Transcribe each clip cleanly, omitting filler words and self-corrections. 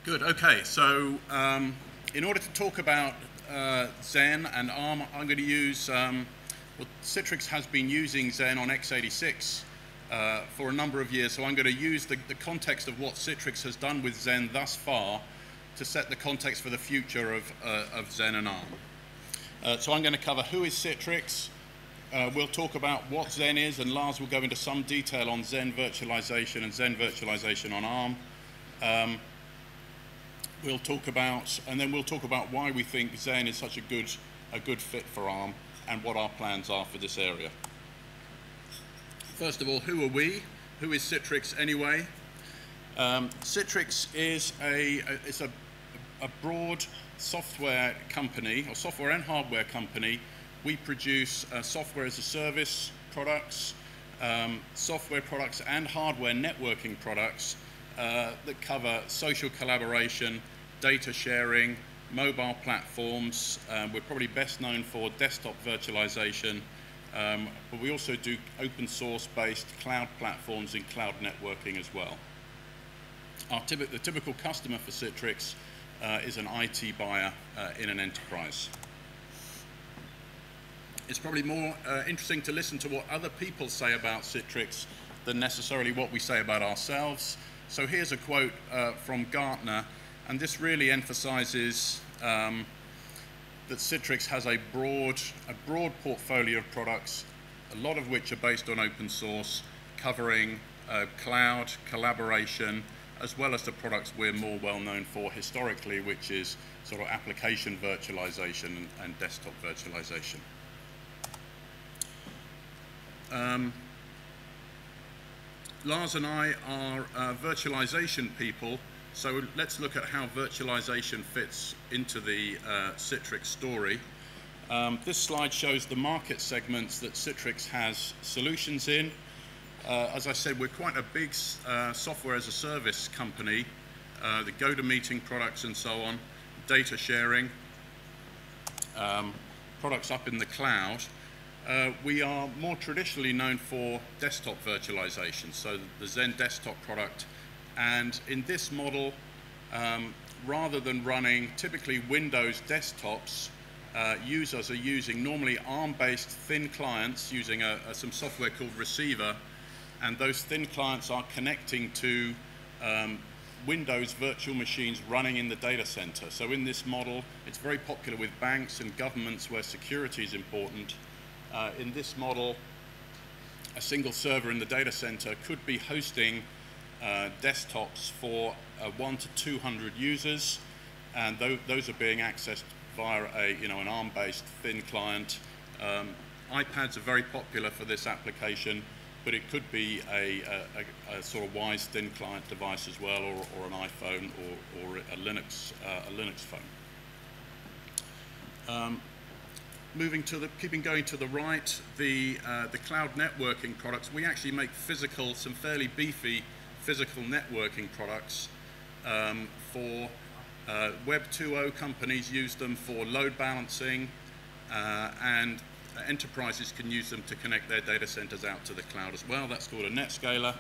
Good, okay, so in order to talk about Zen and ARM, I'm going to use, well, Citrix has been using Zen on x86 for a number of years, so I'm going to use the context of what Citrix has done with Zen thus far to set the context for the future of Zen and ARM. So I'm going to cover who is Citrix, we'll talk about what Zen is, and Lars will go into some detail on Zen virtualization and Zen virtualization on ARM. We'll talk about, and then we'll talk about why we think Zen is such a good fit for ARM and what our plans are for this area. First of all, who are we? Who is Citrix anyway? Citrix is a broad software company, or software and hardware company. We produce software as a service products, software products and hardware networking products that cover social collaboration, data sharing, mobile platforms. We're probably best known for desktop virtualization, but we also do open source based cloud platforms in cloud networking as well. The typical customer for Citrix is an IT buyer in an enterprise. It's probably more interesting to listen to what other people say about Citrix than necessarily what we say about ourselves. So here's a quote from Gartner, and this really emphasizes that Citrix has a broad portfolio of products, a lot of which are based on open source, covering cloud, collaboration, as well as the products we're more well known for historically, which is sort of application virtualization and desktop virtualization. Lars and I are virtualization people, so let's look at how virtualization fits into the Citrix story. This slide shows the market segments that Citrix has solutions in. As I said, we're quite a big software as a service company, the GoToMeeting products and so on, data sharing, products up in the cloud. We are more traditionally known for desktop virtualization, so the Zen desktop product. And in this model, rather than running typically Windows desktops, users are using normally ARM-based thin clients using some software called Receiver, and those thin clients are connecting to Windows virtual machines running in the data center. So in this model, it's very popular with banks and governments where security is important. In this model, a single server in the data center could be hosting desktops for 100 to 200 users, and those are being accessed via an ARM-based thin client. iPads are very popular for this application, but it could be a sort of wise thin client device as well, or an iPhone, or a Linux phone. Keeping going to the right, the cloud networking products. We actually make some fairly beefy physical networking products for Web 2.0 companies use them for load balancing, and enterprises can use them to connect their data centers out to the cloud as well. That's called a NetScaler.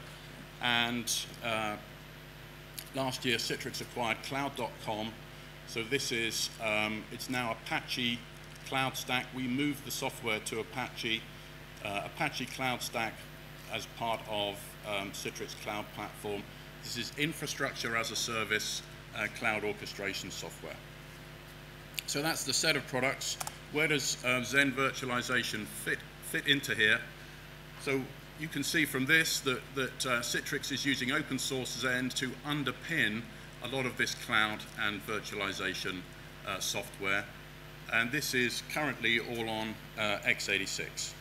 And last year, Citrix acquired Cloud.com. So this is, it's now Apache Cloud Stack. We moved the software to Apache Cloud Stack as part of Citrix Cloud Platform. This is infrastructure as a service cloud orchestration software. So that's the set of products. Where does Zen virtualization fit into here? So you can see from this that Citrix is using open source Zen to underpin a lot of this cloud and virtualization software. And this is currently all on x86.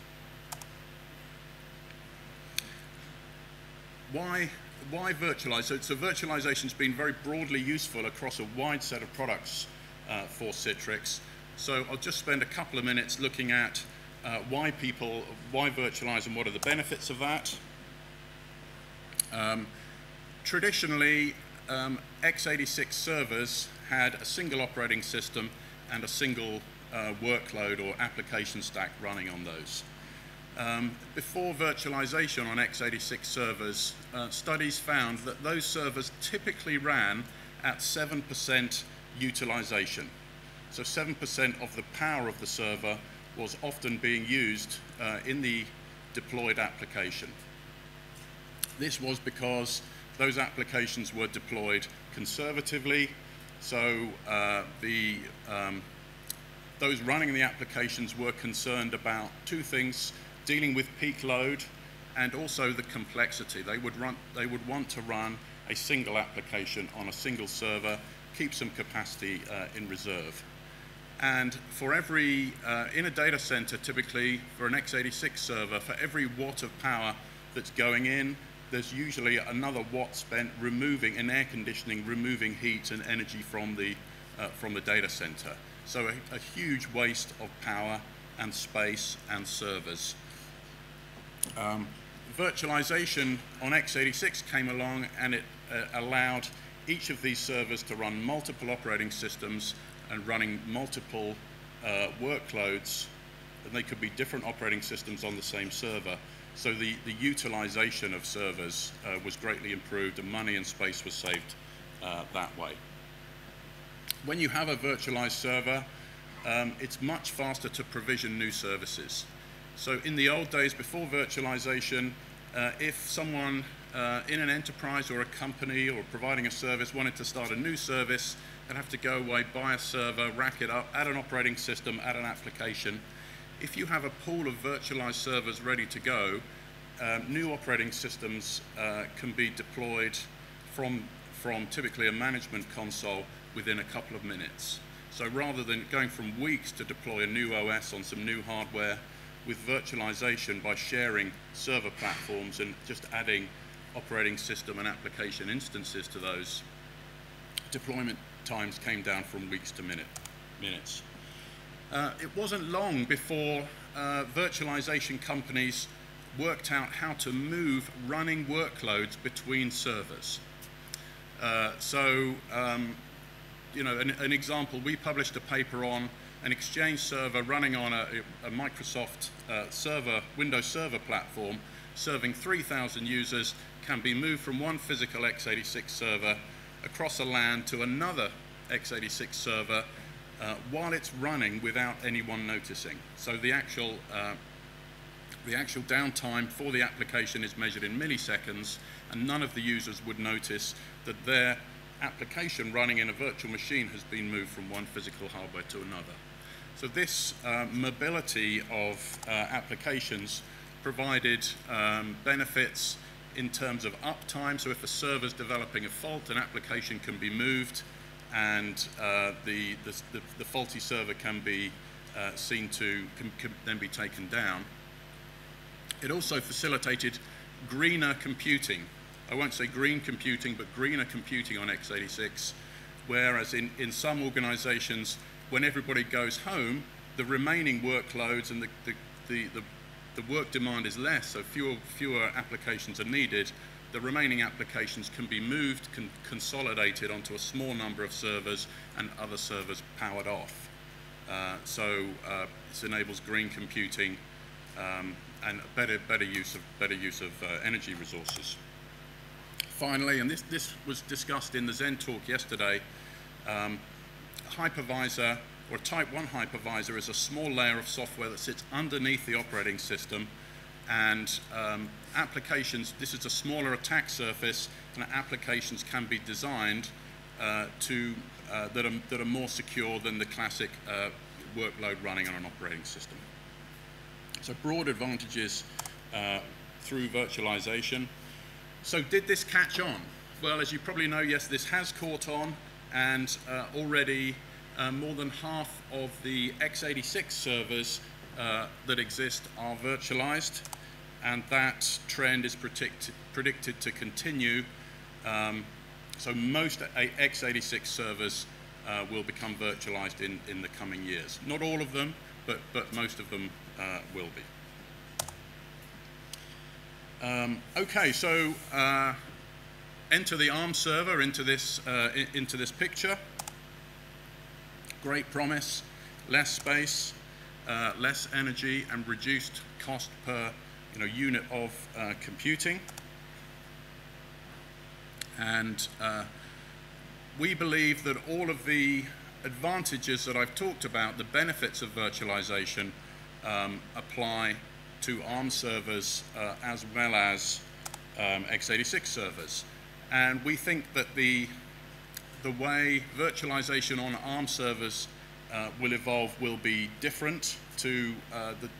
Why virtualize? So virtualization's been very broadly useful across a wide set of products for Citrix. So I'll just spend a couple of minutes looking at why virtualize and what are the benefits of that. Traditionally, x86 servers had a single operating system and a single workload or application stack running on those. Before virtualization on x86 servers, studies found that those servers typically ran at 7% utilization. So 7% of the power of the server was often being used in the deployed application. This was because those applications were deployed conservatively, so those running the applications were concerned about two things: dealing with peak load and also the complexity. They would want to run a single application on a single server, keep some capacity in reserve. And for every, in a data center, typically for an x86 server, for every watt of power that's going in, there's usually another watt spent removing, in air conditioning, removing heat and energy from the data center. So a huge waste of power and space and servers. Virtualization on x86 came along, and it allowed each of these servers to run multiple operating systems and running multiple workloads, and they could be different operating systems on the same server. So the utilization of servers was greatly improved, and money and space was saved that way. When you have a virtualized server, it's much faster to provision new services. So in the old days, before virtualization, if someone in an enterprise or a company or providing a service wanted to start a new service, they'd have to go away, buy a server, rack it up, add an operating system, add an application. If you have a pool of virtualized servers ready to go, new operating systems can be deployed from typically a management console within a couple of minutes. So rather than going from weeks to deploy a new OS on some new hardware, with virtualization, by sharing server platforms and just adding operating system and application instances to those, deployment times came down from weeks to minutes. It wasn't long before virtualization companies worked out how to move running workloads between servers. You know, an example, we published a paper on an Exchange server running on a Microsoft Windows Server platform, serving 3,000 users, can be moved from one physical x86 server across a LAN to another x86 server while it's running without anyone noticing. So the actual downtime for the application is measured in milliseconds, and none of the users would notice that their application running in a virtual machine has been moved from one physical hardware to another. So this mobility of applications provided benefits in terms of uptime. So if a server's developing a fault, an application can be moved, and the faulty server can be can then be taken down. It also facilitated greener computing. I won't say green computing, but greener computing on x86, whereas in some organizations, when everybody goes home, the remaining workloads and the work demand is less, so fewer applications are needed. The remaining applications can be moved, consolidated onto a small number of servers, and other servers powered off. This enables green computing and better use of energy resources. Finally, and this was discussed in the Zen talk yesterday, hypervisor, or type 1 hypervisor, is a small layer of software that sits underneath the operating system, and applications, this is a smaller attack surface, and applications can be designed that are more secure than the classic workload running on an operating system. So broad advantages through virtualization. So did this catch on? Well, as you probably know, yes, this has caught on, and already more than half of the x86 servers that exist are virtualized, and that trend is predicted to continue. So most x86 servers will become virtualized in the coming years. Not all of them, but most of them will be. Okay, so enter the ARM server into this picture. Great promise, less space, less energy, and reduced cost per unit of computing. And we believe that all of the advantages that I've talked about, the benefits of virtualization, apply to ARM servers as well as x86 servers. And we think that the way virtualization on ARM servers will evolve will be different to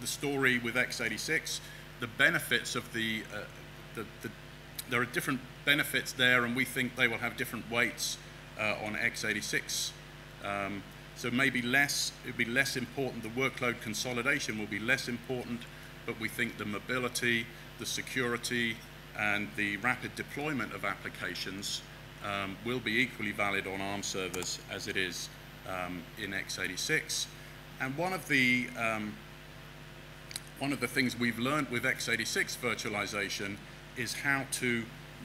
the story with x86. The benefits of there are different benefits there, and we think they will have different weights on x86. So maybe it'll be less important, the workload consolidation will be less important, but we think the mobility, the security, and the rapid deployment of applications will be equally valid on ARM servers as it is in x86. And one of the things we've learned with x86 virtualization is how to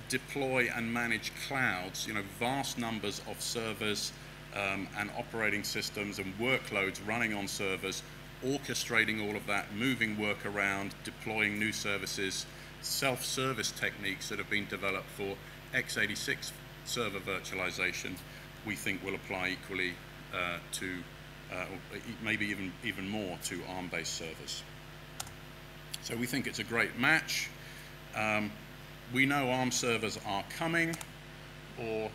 deploy and manage clouds, vast numbers of servers and operating systems and workloads running on servers, orchestrating all of that, moving work around, deploying new services, self-service techniques that have been developed for x86 server virtualization, we think will apply equally to, or maybe even more to ARM-based servers. So we think it's a great match. We know ARM servers are coming, or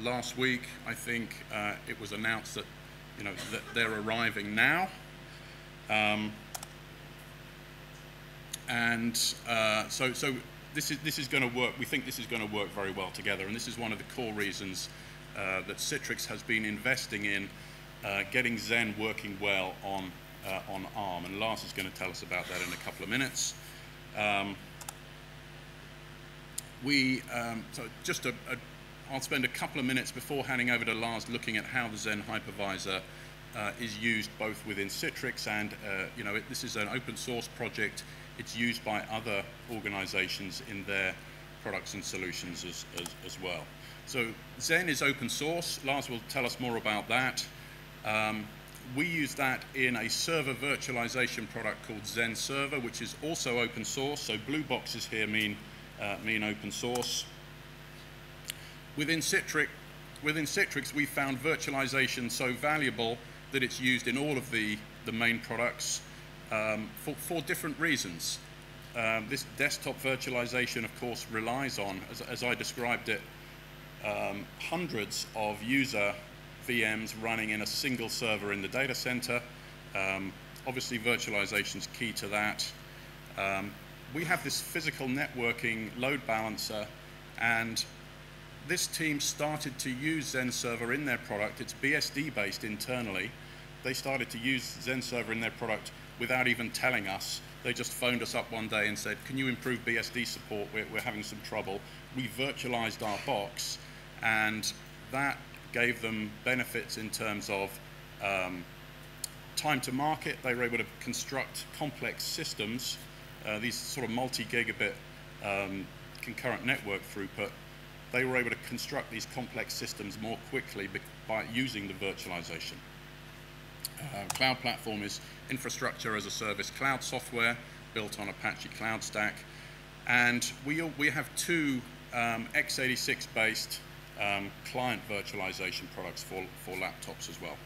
last week I think it was announced that that they're arriving now. So this is going to work. We think this is going to work very well together, and this is one of the core reasons that Citrix has been investing in getting Zen working well on ARM. And Lars is going to tell us about that in a couple of minutes. I'll spend a couple of minutes before handing over to Lars looking at how the Zen Hypervisor is used both within Citrix and, this is an open source project. It's used by other organizations in their products and solutions as well. So Zen is open source. Lars will tell us more about that. We use that in a server virtualization product called Zen Server, which is also open source. So blue boxes here mean open source. Within Citrix, we found virtualization so valuable that it's used in all of the main products for different reasons. This desktop virtualization, of course, relies on, as I described it, hundreds of user VMs running in a single server in the data center. Obviously, virtualization is key to that. We have this physical networking load balancer, and this team started to use Zen Server in their product. It's BSD based internally. They started to use Zen Server in their product without even telling us. They just phoned us up one day and said, can you improve BSD support? We're having some trouble. We virtualized our box, and that gave them benefits in terms of time to market. They were able to construct complex systems, these sort of multi-gigabit concurrent network throughput. They were able to construct these complex systems more quickly by using the virtualization. Cloud Platform is infrastructure as a service cloud software built on Apache Cloud Stack. And we have two x86-based client virtualization products for laptops as well.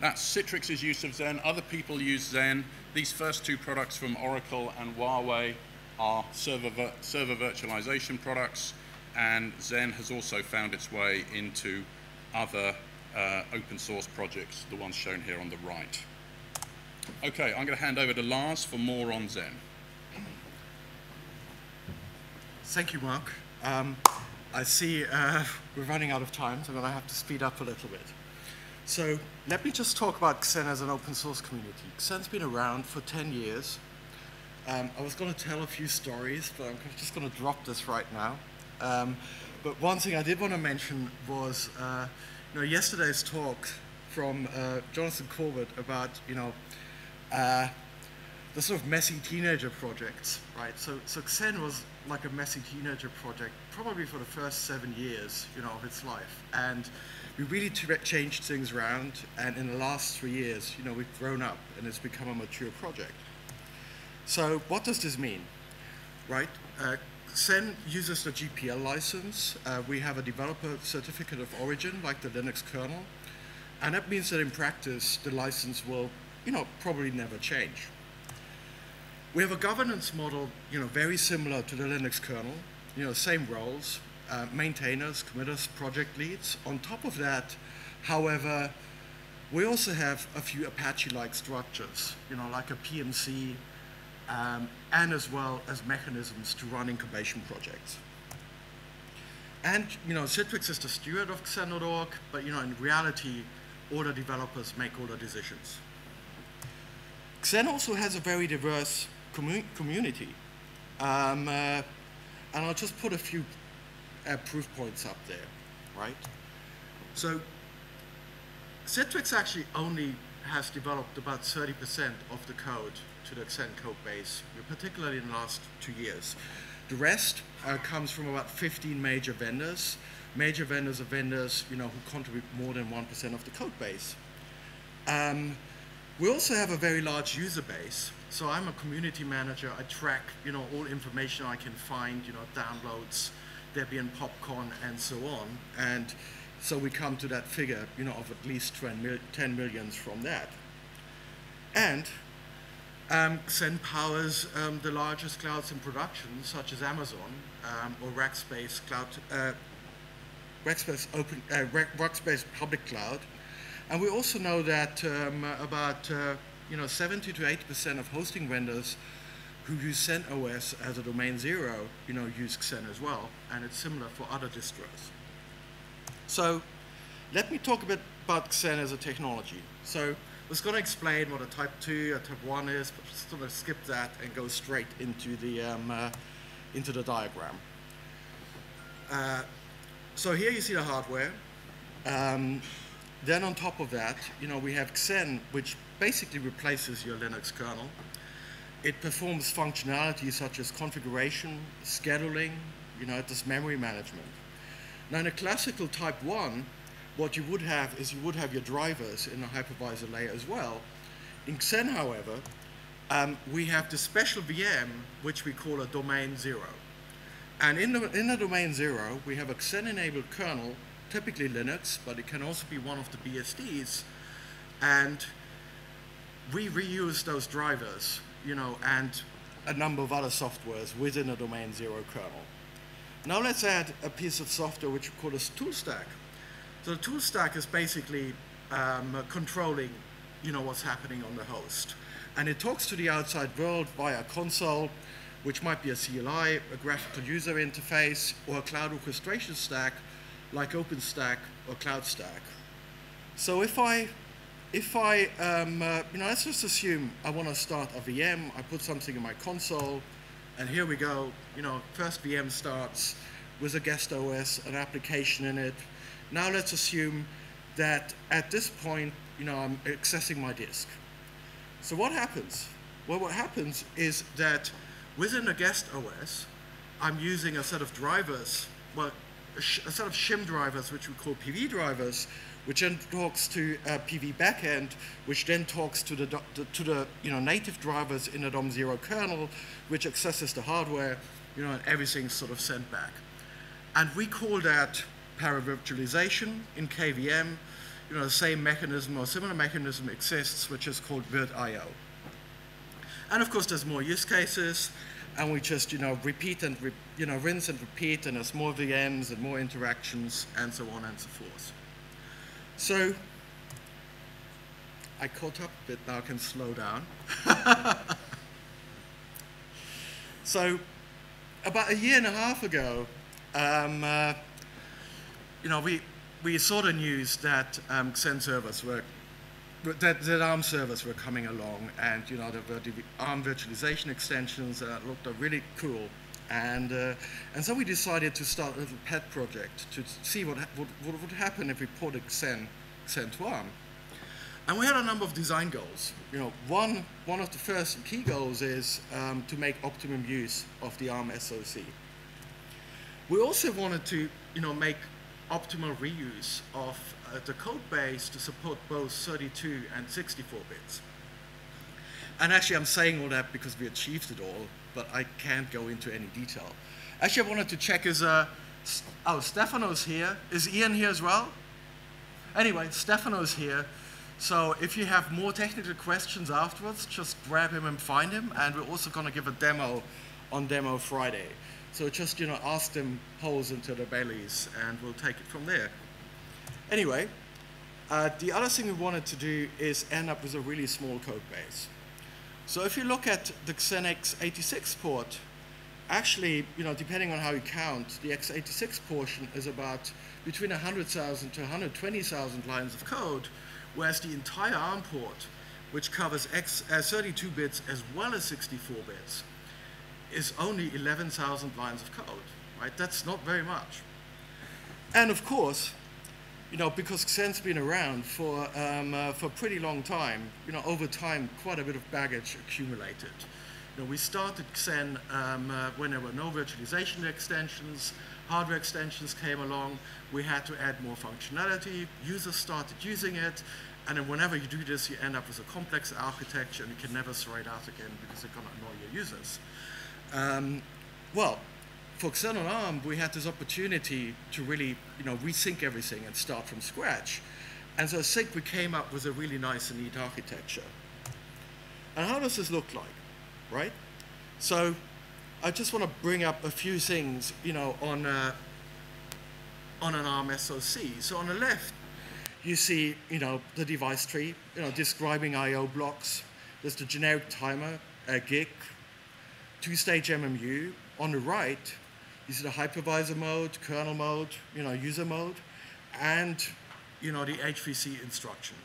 That's Citrix's use of Zen. Other people use Zen. These first two products from Oracle and Huawei are server virtualization products, and Zen has also found its way into other open source projects, the ones shown here on the right. Okay, I'm going to hand over to Lars for more on Zen. Thank you, Mark. I see we're running out of time, so I'm going to have to speed up a little bit. So let me just talk about Xen as an open source community. Xen's been around for 10 years. I was going to tell a few stories, but I'm just going to drop this right now. But one thing I did want to mention was yesterday's talk from Jonathan Corbett about the sort of messy teenager projects, right? So Xen was like a messy teenager project, probably for the first 7 years, of its life, and we really changed things around. And in the last 3 years, we've grown up, and it's become a mature project. So what does this mean? right? Xen uses the GPL license. We have a developer certificate of origin, like the Linux kernel. And that means that in practice, the license will, probably never change. We have a governance model, very similar to the Linux kernel. Same roles, maintainers, committers, project leads. On top of that, however, we also have a few Apache-like structures, like a PMC, and as well as mechanisms to run incubation projects. And, Citrix is the steward of Xen.org, but, in reality, all the developers make all the decisions. Xen also has a very diverse community. And I'll just put a few proof points up there, right? So Citrix actually only has developed about 30% of the code to the Xen code base, particularly in the last 2 years. The rest comes from about 15 major vendors. Major vendors are vendors, who contribute more than 1% of the code base. We also have a very large user base. So I'm a community manager. I track, all information I can find, downloads, Debian, Popcorn, and so on. And so we come to that figure, of at least 10 millions from that. And Xen powers the largest clouds in production, such as Amazon or Rackspace Rackspace Public Cloud. And we also know that about 70 to 80% of hosting vendors who use Xen OS as a domain zero, use Xen as well, and it's similar for other distros. So let me talk a bit about Xen as a technology. So I was going to explain what a type 2, a type 1 is, but just going to skip that and go straight into the diagram. So here you see the hardware. Then on top of that, we have Xen, which basically replaces your Linux kernel. It performs functionality such as configuration, scheduling, it does memory management. Now in a classical type 1, what you would have is you would have your drivers in the hypervisor layer as well. In Xen, however, we have the special VM, which we call a domain 0. And in the domain 0, we have a Xen-enabled kernel, typically Linux, but it can also be one of the BSDs. And we reuse those drivers, and a number of other softwares within a domain 0 kernel. Now let's add a piece of software which we call a tool stack. So the tool stack is basically controlling, what's happening on the host. And it talks to the outside world via a console, which might be a CLI, a graphical user interface, or a cloud orchestration stack, like OpenStack or CloudStack. So if I let's just assume I want to start a VM, I put something in my console, and here we go, first VM starts with a guest OS, an application in it. Now let's assume that at this point, I'm accessing my disk. So what happens? Well, what happens is that within the guest OS, I'm using a set of drivers, well, a set of shim drivers, which we call PV drivers, which then talks to PV backend, which then talks to the native drivers in the DOM0 kernel, which accesses the hardware, and everything's sort of sent back. And we call that paravirtualization in KVM. The same mechanism or similar mechanism exists, which is called virt.io. And of course, there's more use cases, and we just repeat and rinse and repeat, and there's more VMs and more interactions, and so on and so forth. So I caught up a bit, now I can slow down. So about a year and a half ago, we saw the news that Xen servers were, that ARM servers were coming along, and there were the ARM virtualization extensions that looked really cool. And so we decided to start a little pet project to see what would happen if we ported Xen to ARM. And we had a number of design goals. One of the first key goals is to make optimum use of the ARM SoC. We also wanted to make optimal reuse of the code base to support both 32 and 64 bits. And actually, I'm saying all that because we achieved it all. but I can't go into any detail. Actually, I wanted to check Stefano's here. Is Ian here as well? Anyway, Stefano's here. So if you have more technical questions afterwards, just grab him and find him. And we're also going to give a demo on Demo Friday. So just, ask them holes into their bellies, and we'll take it from there. Anyway, the other thing we wanted to do is end up with a really small code base. So if you look at the Xen x86 port, actually, depending on how you count, the x86 portion is about between 100,000 to 120,000 lines of code, whereas the entire ARM port, which covers 32 bits as well as 64 bits, is only 11,000 lines of code, right? That's not very much. And of course, because Xen's been around for a pretty long time, over time, quite a bit of baggage accumulated. We started Xen when there were no virtualization extensions, hardware extensions came along, we had to add more functionality, users started using it, and then whenever you do this, you end up with a complex architecture and you can never throw it out again because they're going to annoy your users. Well, for Xen on ARM, we had this opportunity to really, rethink everything and start from scratch. And so I think we came up with a really nice and neat architecture. And how does this look like, right? So I just want to bring up a few things, on an ARM SoC. So on the left, you see, the device tree, describing I/O blocks. There's the generic timer, gig, two-stage MMU. On the right, you see the hypervisor mode, kernel mode, user mode, and the HVC instruction.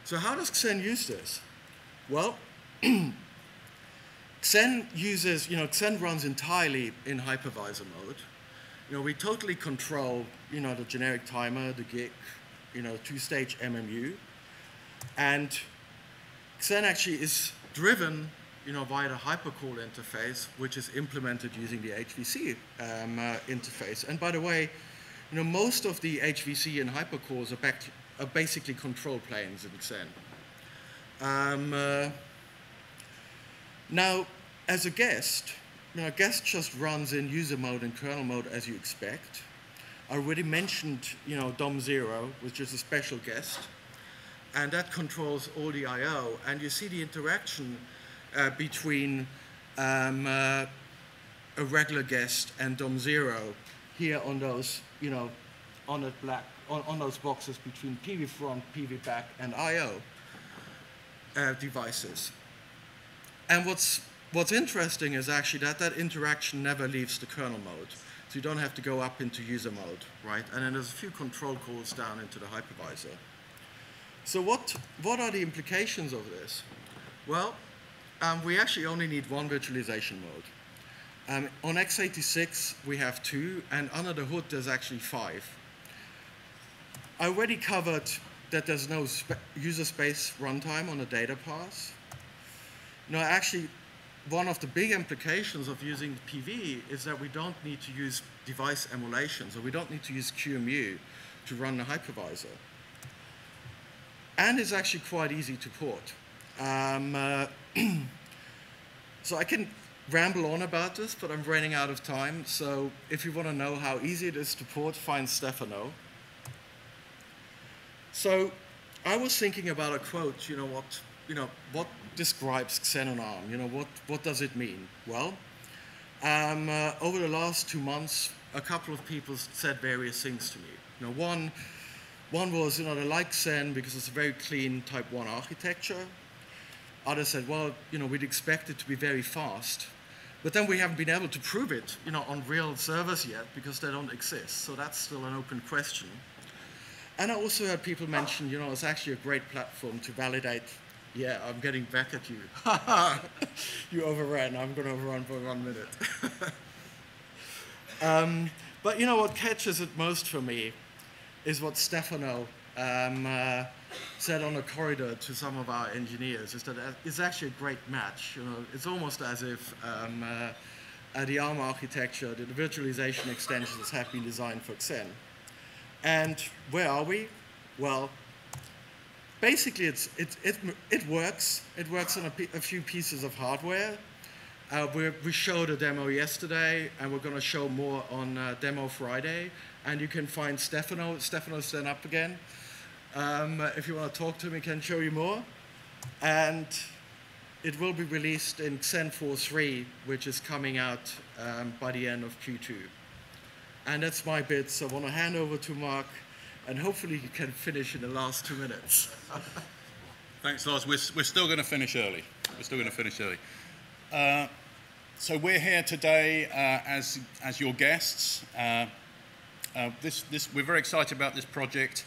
So how does Xen use this? Well, Xen runs entirely in hypervisor mode. We totally control, the generic timer, the gig, two-stage MMU, and Xen actually is driven via the hypercall interface, which is implemented using the HVC interface. And by the way, most of the HVC and hypercalls are basically control planes in Xen. Now, as a guest, a guest just runs in user mode and kernel mode as you expect. I already mentioned, DOM0, which is a special guest, and that controls all the I/O. And you see the interaction between a regular guest and DOM0 here on those, on those boxes between PV front, PV back, and I/O devices. And what's interesting is actually that interaction never leaves the kernel mode. So you don't have to go up into user mode, right? And then there's a few control calls down into the hypervisor. So what are the implications of this? Well, we actually only need one virtualization mode. On x86, we have 2, and under the hood, there's actually 5. I already covered that there's no user space runtime on the data path. Actually, one of the big implications of using PV is that we don't need to use device emulation, so we don't need to use QEMU to run the hypervisor. And it's actually quite easy to port. So I can ramble on about this, but I'm running out of time. So if you want to know how easy it is to port, find Stefano. So I was thinking about a quote, what describes Xen on ARM? What does it mean? Well, over the last 2 months, a couple of people said various things to me. One was, they like Xen because it's a very clean Type 1 architecture. Others said, well, we'd expect it to be very fast. But then we haven't been able to prove it, on real servers yet because they don't exist. So that's still an open question. And I also heard people mention, it's actually a great platform to validate. Yeah, I'm getting back at you. You overran. I'm going to overrun for 1 minute. But what catches it most for me is what Stefano said on the corridor to some of our engineers, is that it's actually a great match. It's almost as if the ARM architecture, the virtualization extensions have been designed for Xen. And where are we? Well, basically, it works. It works on a few pieces of hardware. We showed a demo yesterday, and we're going to show more on Demo Friday. And you can find Stefano. Stefano's then up again. If you want to talk to him, he can show you more. And it will be released in Xen 4.3, which is coming out by the end of Q2. And that's my bit, so I want to hand over to Mark, and hopefully he can finish in the last 2 minutes. Thanks, Lars. We're still going to finish early. We're still going to finish early. So we're here today as your guests. We're very excited about this project.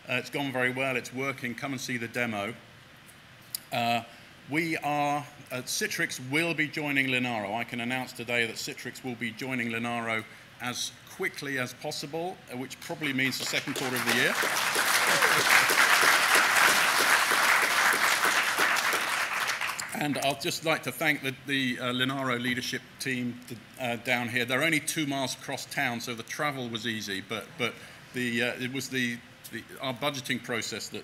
It's gone very well. It's working. Come and see the demo. Citrix will be joining Linaro. I can announce today that Citrix will be joining Linaro as quickly as possible, which probably means the second quarter of the year. And I'll just like to thank the Linaro leadership team down here. They're only 2 miles across town, so the travel was easy, but it was our budgeting process that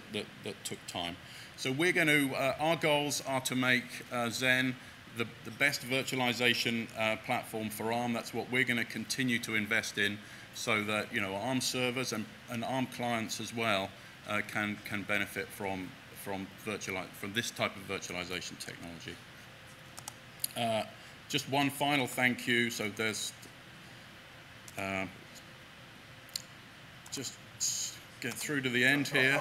took time. So we're going to, our goals are to make Xen the best virtualization platform for ARM. That's what we're going to continue to invest in, so that ARM servers and ARM clients as well can benefit from this type of virtualization technology. Just one final thank you. So there's just get through to the end here.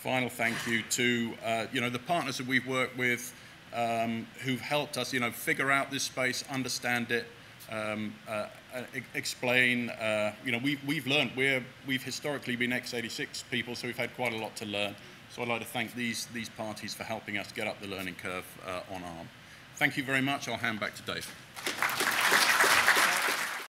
Final thank you to the partners that we've worked with, who've helped us figure out this space, understand it, explain. We've learned. We've historically been x86 people, so we've had quite a lot to learn. So I'd like to thank these parties for helping us get up the learning curve on ARM. Thank you very much. I'll hand back to Dave.